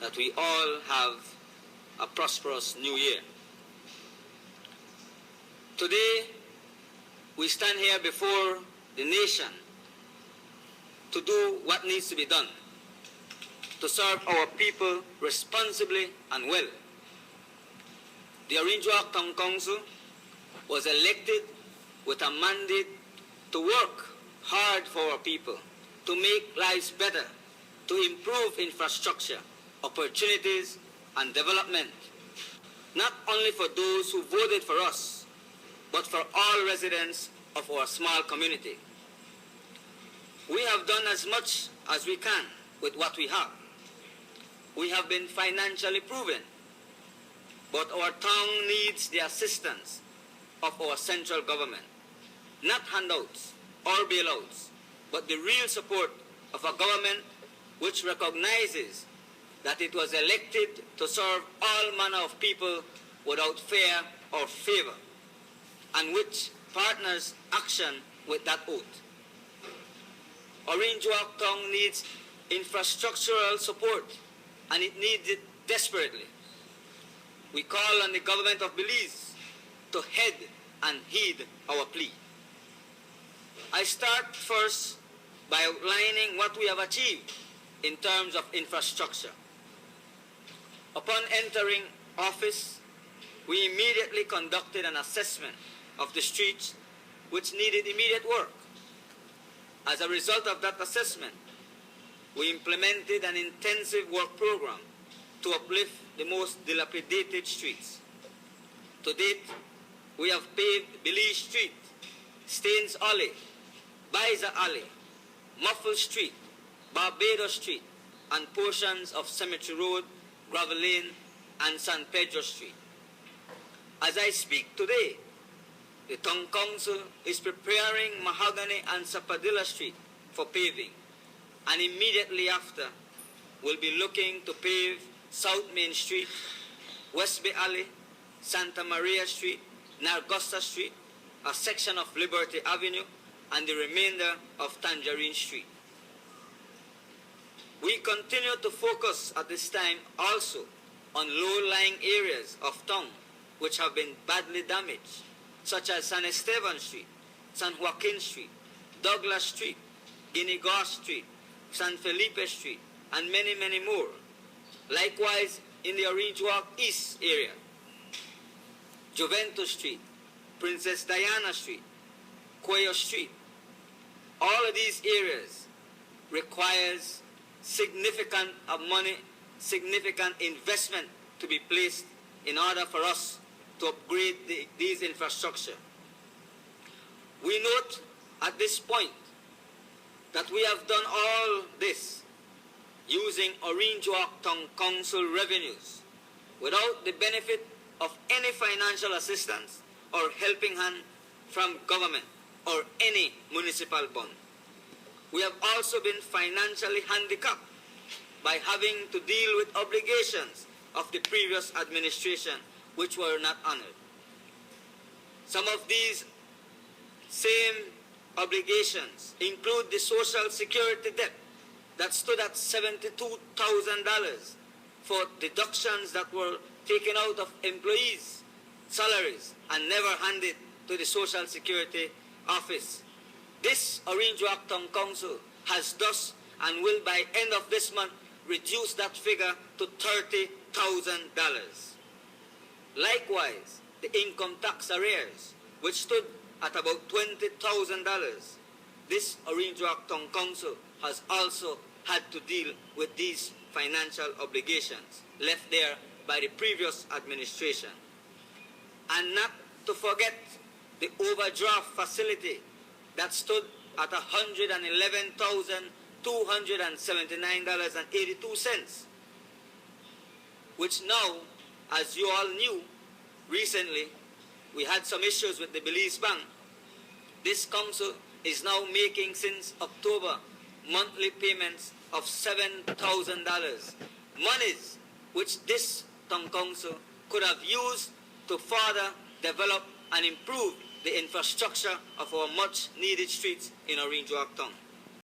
that we all have a prosperous new year. Today, we stand here before the nation to do what needs to be done, to serve our people responsibly and well. The Orinjo Arc Town Council was elected with a mandate to work hard for our people, to make lives better, to improve infrastructure, opportunities, and development, not only for those who voted for us, but for all residents of our small community. We have done as much as we can with what we have. We have been financially proven, but our town needs the assistance of our central government, not handouts or bailouts, but the real support of a government which recognizes that it was elected to serve all manner of people without fear or favor, and which partners action with that oath. Orinjo Arc Town needs infrastructural support, and it needs it desperately. We call on the government of Belize to heed and heed our plea. I start first by outlining what we have achieved in terms of infrastructure. Upon entering office, we immediately conducted an assessment of the streets which needed immediate work. As a result of that assessment, we implemented an intensive work program to uplift the most dilapidated streets. To date, we have paved Belize Street, Staines Alley, Biza Alley, Muffle Street, Barbados Street, and portions of Cemetery Road, Gravel Lane, and San Pedro Street. As I speak today, the Town Council is preparing Mahogany and Sapadilla Street for paving, and immediately after, we'll be looking to pave South Main Street, West Bay Alley, Santa Maria Street, Nargosta Street, a section of Liberty Avenue, and the remainder of Tangerine Street. We continue to focus at this time also on low-lying areas of town which have been badly damaged, such as San Esteban Street, San Joaquin Street, Douglas Street, Guinea Street, San Felipe Street, and many, many more. Likewise, in the Orinjo Arc East area, Juventus Street, Princess Diana Street, Cuello Street. All of these areas requires significant money, significant investment to be placed in order for us to upgrade these infrastructure. We note at this point that we have done all this using Orinjo Arc Town Council revenues without the benefit of any financial assistance or helping hand from government or any municipal bond. We have also been financially handicapped by having to deal with obligations of the previous administration which were not honored. Some of these same obligations include the Social Security debt that stood at $72,000 for deductions that were taken out of employees' salaries and never handed to the Social Security office. This Orinjo Arc Town Council has thus and will by end of this month reduce that figure to $30,000. Likewise, the income tax arrears, which stood at about $20,000, this Orinjo Arc Town Council has also had to deal with these financial obligations left there by the previous administration. And not to forget the overdraft facility that stood at $111,279.82, which now, as you all knew, recently we had some issues with the Belize Bank. This council is now making since October monthly payments of $7,000, monies which this town council could have used to further develop and improve the infrastructure of our much needed streets in Orinjo Arc Town.